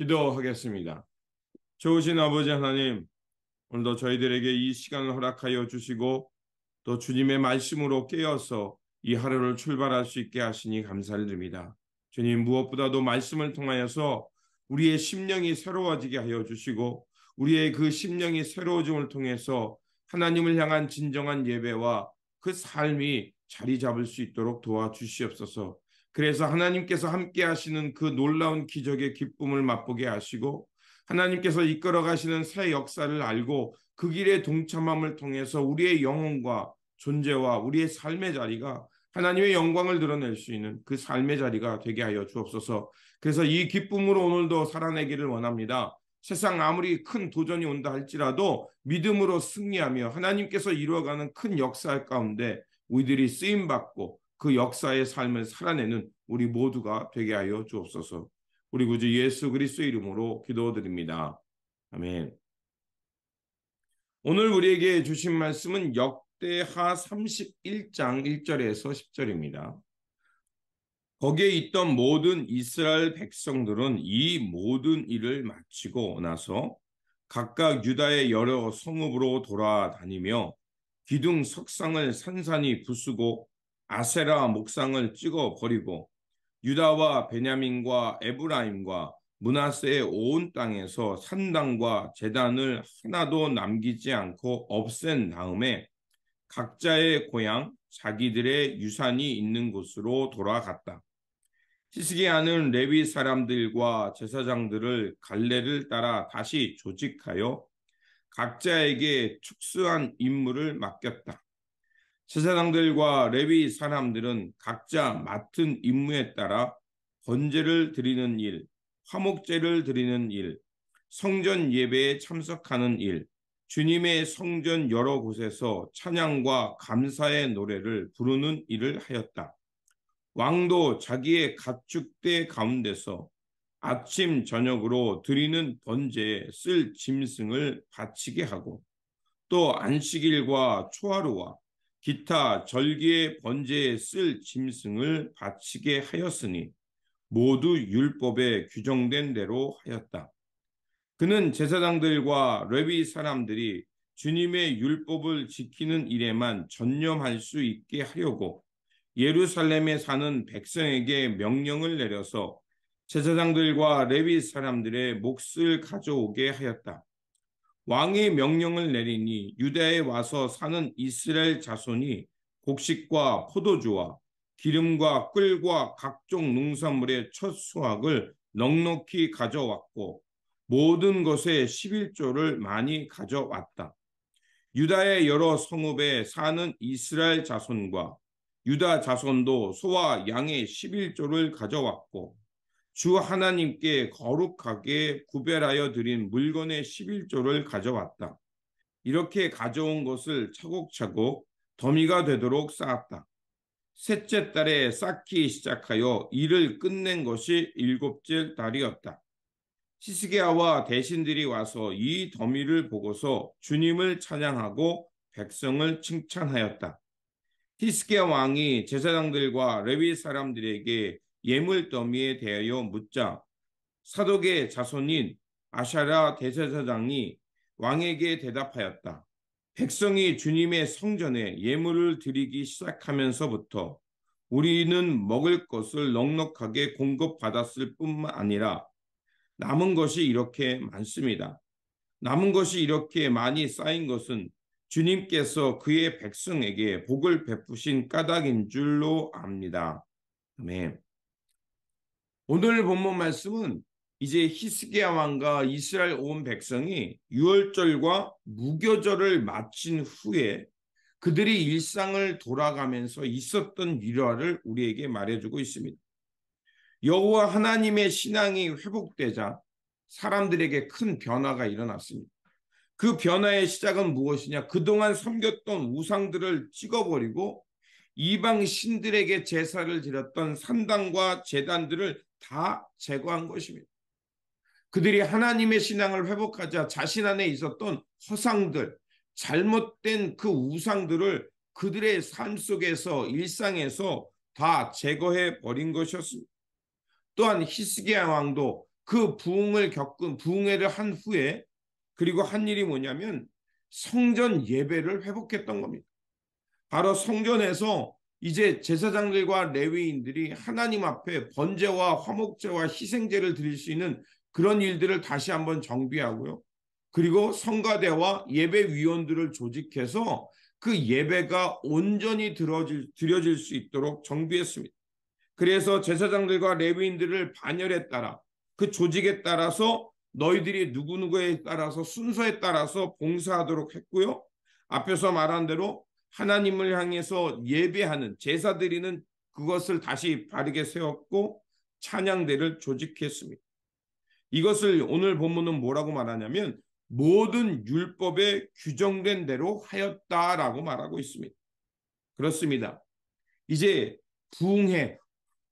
기도하겠습니다. 좋으신 아버지 하나님, 오늘도 저희들에게 이 시간을 허락하여 주시고 또 주님의 말씀으로 깨어서 이 하루를 출발할 수 있게 하시니 감사를 드립니다. 주님, 무엇보다도 말씀을 통하여서 우리의 심령이 새로워지게 하여 주시고 우리의 그 심령이 새로워짐을 통해서 하나님을 향한 진정한 예배와 그 삶이 자리 잡을 수 있도록 도와주시옵소서. 그래서 하나님께서 함께 하시는 그 놀라운 기적의 기쁨을 맛보게 하시고 하나님께서 이끌어 가시는 새 역사를 알고 그 길에 동참함을 통해서 우리의 영혼과 존재와 우리의 삶의 자리가 하나님의 영광을 드러낼 수 있는 그 삶의 자리가 되게 하여 주옵소서. 그래서 이 기쁨으로 오늘도 살아내기를 원합니다. 세상 아무리 큰 도전이 온다 할지라도 믿음으로 승리하며 하나님께서 이루어가는 큰 역사 가운데 우리들이 쓰임받고 그 역사의 삶을 살아내는 우리 모두가 되게 하여 주옵소서. 우리 구주 예수 그리스도의 이름으로 기도드립니다. 아멘. 오늘 우리에게 주신 말씀은 역대하 31장 1절에서 10절입니다. 거기에 있던 모든 이스라엘 백성들은 이 모든 일을 마치고 나서 각각 유다의 여러 성읍으로 돌아다니며 기둥 석상을 산산이 부수고 아세라 목상을 찍어 버리고 유다와 베냐민과 에브라임과 므낫세의 온 땅에서 산당과 제단을 하나도 남기지 않고 없앤 다음에 각자의 고향, 자기들의 유산이 있는 곳으로 돌아갔다. 히스기야는 레위 사람들과 제사장들을 갈래를 따라 다시 조직하여 각자에게 특수한 임무를 맡겼다. 제사장들과 레위 사람들은 각자 맡은 임무에 따라 번제를 드리는 일, 화목제를 드리는 일, 성전 예배에 참석하는 일, 주님의 성전 여러 곳에서 찬양과 감사의 노래를 부르는 일을 하였다. 왕도 자기의 가축대 가운데서 아침 저녁으로 드리는 번제에 쓸 짐승을 바치게 하고 또 안식일과 초하루와 기타 절기의 번제에 쓸 짐승을 바치게 하였으니 모두 율법에 규정된 대로 하였다. 그는 제사장들과 레위 사람들이 주님의 율법을 지키는 일에만 전념할 수 있게 하려고 예루살렘에 사는 백성에게 명령을 내려서 제사장들과 레위 사람들의 몫을 가져오게 하였다. 왕이 명령을 내리니 유다에 와서 사는 이스라엘 자손이 곡식과 포도주와 기름과 꿀과 각종 농산물의 첫 수확을 넉넉히 가져왔고 모든 것의 11조를 많이 가져왔다. 유다의 여러 성읍에 사는 이스라엘 자손과 유다 자손도 소와 양의 11조를 가져왔고 주 하나님께 거룩하게 구별하여 드린 물건의 11조를 가져왔다. 이렇게 가져온 것을 차곡차곡 더미가 되도록 쌓았다. 셋째 달에 쌓기 시작하여 일을 끝낸 것이 일곱째 달이었다. 히스기야와 대신들이 와서 이 더미를 보고서 주님을 찬양하고 백성을 칭찬하였다. 히스기야 왕이 제사장들과 레위 사람들에게 예물 더미에 대하여 묻자 사독의 자손인 아샤랴 대제사장이 왕에게 대답하였다. 백성이 주님의 성전에 예물을 드리기 시작하면서부터 우리는 먹을 것을 넉넉하게 공급받았을 뿐만 아니라 남은 것이 이렇게 많습니다. 남은 것이 이렇게 많이 쌓인 것은 주님께서 그의 백성에게 복을 베푸신 까닭인 줄로 압니다. 아멘. 오늘 본문 말씀은 이제 히스기야 왕과 이스라엘 온 백성이 유월절과 무교절을 마친 후에 그들이 일상을 돌아가면서 있었던 일화를 우리에게 말해주고 있습니다. 여호와 하나님의 신앙이 회복되자 사람들에게 큰 변화가 일어났습니다. 그 변화의 시작은 무엇이냐? 그동안 섬겼던 우상들을 찍어버리고 이방 신들에게 제사를 드렸던 산당과 제단들을 다 제거한 것입니다. 그들이 하나님의 신앙을 회복하자 자신 안에 있었던 허상들, 잘못된 그 우상들을 그들의 삶 속에서 일상에서 다 제거해 버린 것이었습니다. 또한 히스기야 왕도 그 부흥회를 한 후에 그리고 한 일이 뭐냐면 성전 예배를 회복했던 겁니다. 바로 성전에서 이제 제사장들과 레위인들이 하나님 앞에 번제와 화목제와 희생제를 드릴 수 있는 그런 일들을 다시 한번 정비하고요. 그리고 성가대와 예배위원들을 조직해서 그 예배가 온전히 드려질 수 있도록 정비했습니다. 그래서 제사장들과 레위인들을 반열에 따라 그 조직에 따라서 너희들이 누구누구에 따라서 순서에 따라서 봉사하도록 했고요. 앞에서 말한 대로 하나님을 향해서 예배하는 제사 드리는 그것을 다시 바르게 세웠고 찬양대를 조직했습니다. 이것을 오늘 본문은 뭐라고 말하냐면 모든 율법에 규정된 대로 하였다라고 말하고 있습니다. 그렇습니다. 이제 부흥회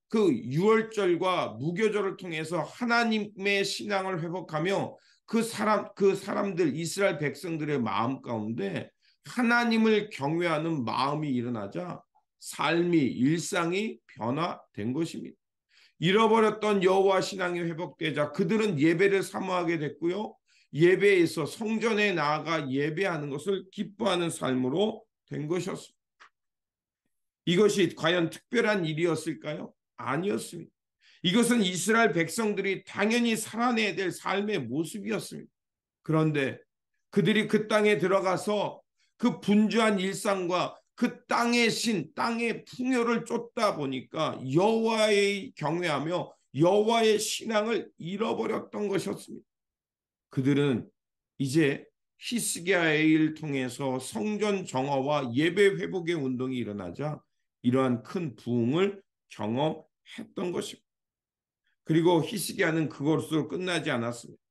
그 유월절과 무교절을 통해서 하나님의 신앙을 회복하며 그 사람들 이스라엘 백성들의 마음 가운데 하나님을 경외하는 마음이 일어나자 삶이 일상이 변화된 것입니다. 잃어버렸던 여호와 신앙이 회복되자 그들은 예배를 사모하게 됐고요. 예배에서 성전에 나아가 예배하는 것을 기뻐하는 삶으로 된 것이었습니다. 이것이 과연 특별한 일이었을까요? 아니었습니다. 이것은 이스라엘 백성들이 당연히 살아내야 될 삶의 모습이었습니다. 그런데 그들이 그 땅에 들어가서 그 분주한 일상과 그 땅의 땅의 풍요를 쫓다 보니까 여호와의 경외하며 여호와의 신앙을 잃어버렸던 것이었습니다. 그들은 이제 히스기야의 일을 통해서 성전 정화와 예배 회복의 운동이 일어나자 이러한 큰 부흥을 경험했던 것입니다. 그리고 히스기야는 그것으로 끝나지 않았습니다.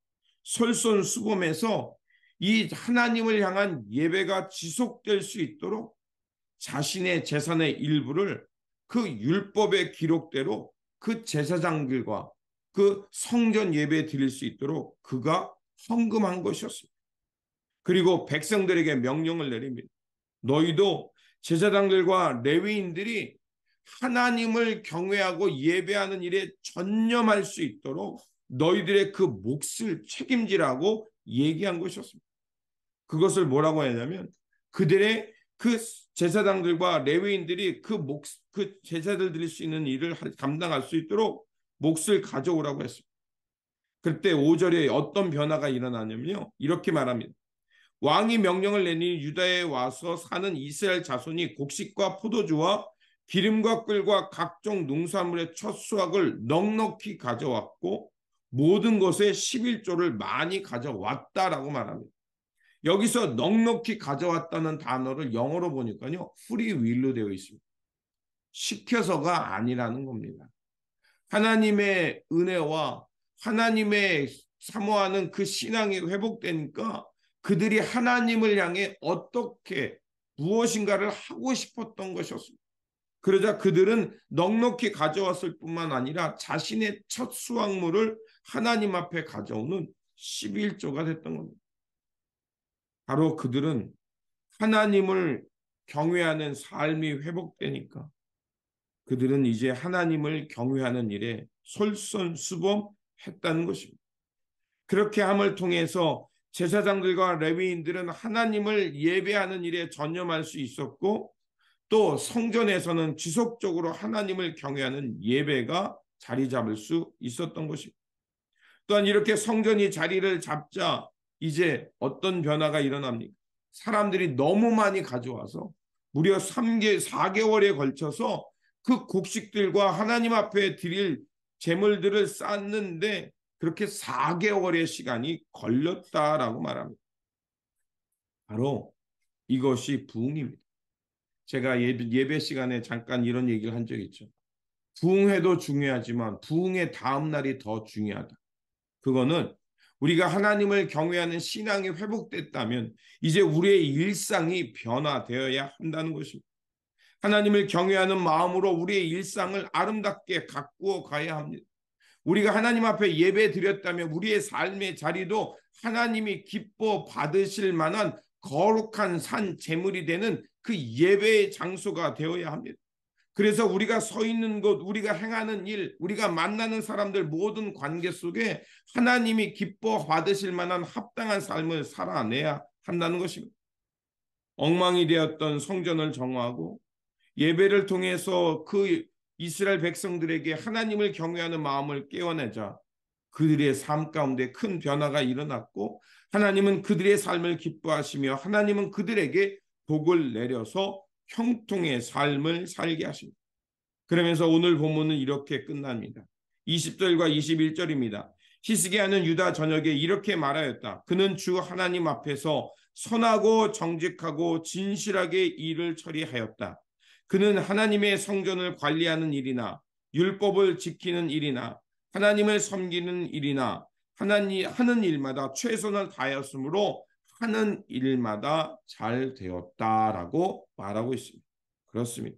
솔선수범해서 이 하나님을 향한 예배가 지속될 수 있도록 자신의 재산의 일부를 그 율법의 기록대로 그 제사장들과 그 성전 예배 드릴 수 있도록 그가 헌금한 것이었습니다. 그리고 백성들에게 명령을 내립니다. 너희도 제사장들과 레위인들이 하나님을 경외하고 예배하는 일에 전념할 수 있도록 너희들의 그 몫을 책임지라고 얘기한 것이었습니다. 그것을 뭐라고 하냐면 그들의 그 제사장들과 레위인들이 그 제사들 드릴 수 있는 일을 감당할 수 있도록 몫을 가져오라고 했습니다. 그때 5절에 어떤 변화가 일어나냐면요. 이렇게 말합니다. 왕이 명령을 내니 유다에 와서 사는 이스라엘 자손이 곡식과 포도주와 기름과 꿀과 각종 농산물의 첫 수확을 넉넉히 가져왔고 모든 것에 11조를 많이 가져왔다라고 말합니다. 여기서 넉넉히 가져왔다는 단어를 영어로 보니까요. free will로 되어 있습니다. 시켜서가 아니라는 겁니다. 하나님의 은혜와 하나님의 사모하는 그 신앙이 회복되니까 그들이 하나님을 향해 어떻게 무엇인가를 하고 싶었던 것이었습니다. 그러자 그들은 넉넉히 가져왔을 뿐만 아니라 자신의 첫 수확물을 하나님 앞에 가져오는 11조가 됐던 겁니다. 바로 그들은 하나님을 경외하는 삶이 회복되니까 그들은 이제 하나님을 경외하는 일에 솔선수범했다는 것입니다. 그렇게 함을 통해서 제사장들과 레위인들은 하나님을 예배하는 일에 전념할 수 있었고 또 성전에서는 지속적으로 하나님을 경외하는 예배가 자리 잡을 수 있었던 것입니다. 또한 이렇게 성전이 자리를 잡자 이제 어떤 변화가 일어납니까? 사람들이 너무 많이 가져와서 무려 4개월에 걸쳐서 그 곡식들과 하나님 앞에 드릴 제물들을 쌓는데 그렇게 4개월의 시간이 걸렸다라고 말합니다. 바로 이것이 부흥입니다. 제가 예배 시간에 잠깐 이런 얘기를 한 적이 있죠. 부흥회도 중요하지만 부흥의 다음 날이 더 중요하다. 그거는 우리가 하나님을 경외하는 신앙이 회복됐다면 이제 우리의 일상이 변화되어야 한다는 것입니다. 하나님을 경외하는 마음으로 우리의 일상을 아름답게 가꾸어 가야 합니다. 우리가 하나님 앞에 예배 드렸다면 우리의 삶의 자리도 하나님이 기뻐 받으실 만한 거룩한 산 제물이 되는 그 예배의 장소가 되어야 합니다. 그래서 우리가 서 있는 곳, 우리가 행하는 일, 우리가 만나는 사람들 모든 관계 속에 하나님이 기뻐 받으실 만한 합당한 삶을 살아내야 한다는 것입니다. 엉망이 되었던 성전을 정화하고 예배를 통해서 그 이스라엘 백성들에게 하나님을 경외하는 마음을 깨워내자 그들의 삶 가운데 큰 변화가 일어났고 하나님은 그들의 삶을 기뻐하시며 하나님은 그들에게 복을 내려서 형통의 삶을 살게 하십니다. 그러면서 오늘 본문은 이렇게 끝납니다. 20절과 21절입니다. 히스기야는 유다 전역에 이렇게 말하였다. 그는 주 하나님 앞에서 선하고 정직하고 진실하게 일을 처리하였다. 그는 하나님의 성전을 관리하는 일이나 율법을 지키는 일이나 하나님을 섬기는 일이나 하나님 하는 일마다 최선을 다하였으므로 하는 일마다 잘 되었다라고 말하고 있습니다. 그렇습니다.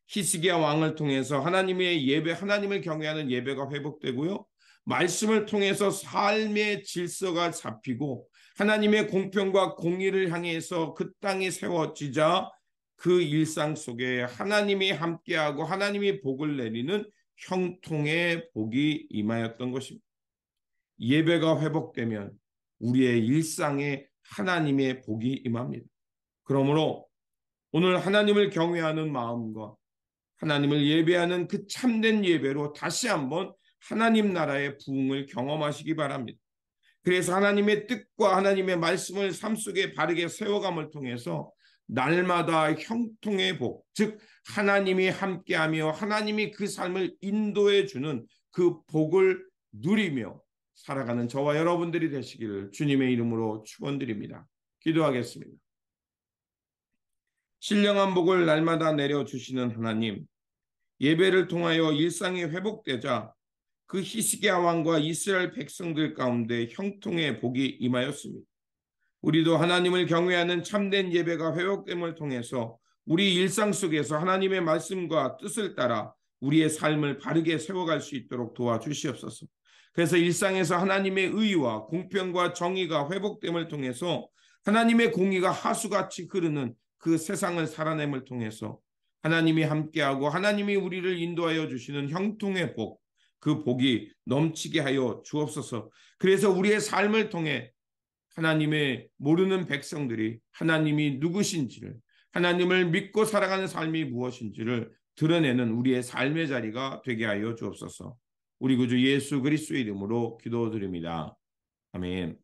히스기야 왕을 통해서 하나님의 예배, 하나님을 경외하는 예배가 회복되고요. 말씀을 통해서 삶의 질서가 잡히고 하나님의 공평과 공의를 향해서 그 땅이 세워지자 그 일상 속에 하나님이 함께하고 하나님이 복을 내리는 형통의 복이 임하였던 것입니다. 예배가 회복되면 우리의 일상에 하나님의 복이 임합니다. 그러므로 오늘 하나님을 경외하는 마음과 하나님을 예배하는 그 참된 예배로 다시 한번 하나님 나라의 부흥을 경험하시기 바랍니다. 그래서 하나님의 뜻과 하나님의 말씀을 삶 속에 바르게 세워감을 통해서 날마다 형통의 복, 즉 하나님이 함께하며 하나님이 그 삶을 인도해 주는 그 복을 누리며 살아가는 저와 여러분들이 되시기를 주님의 이름으로 축원드립니다. 기도하겠습니다. 신령한 복을 날마다 내려주시는 하나님, 예배를 통하여 일상이 회복되자 그 히스기야 왕과 이스라엘 백성들 가운데 형통의 복이 임하였습니다. 우리도 하나님을 경외하는 참된 예배가 회복됨을 통해서 우리 일상 속에서 하나님의 말씀과 뜻을 따라 우리의 삶을 바르게 세워갈 수 있도록 도와주시옵소서. 그래서 일상에서 하나님의 의와 공평과 정의가 회복됨을 통해서 하나님의 공의가 하수같이 흐르는 그 세상을 살아냄을 통해서 하나님이 함께하고 하나님이 우리를 인도하여 주시는 형통의 복, 그 복이 넘치게 하여 주옵소서. 그래서 우리의 삶을 통해 하나님의 모르는 백성들이 하나님이 누구신지를, 하나님을 믿고 살아가는 삶이 무엇인지를 드러내는 우리의 삶의 자리가 되게 하여 주옵소서. 우리 구주 예수 그리스도의 이름으로 기도드립니다. 아멘.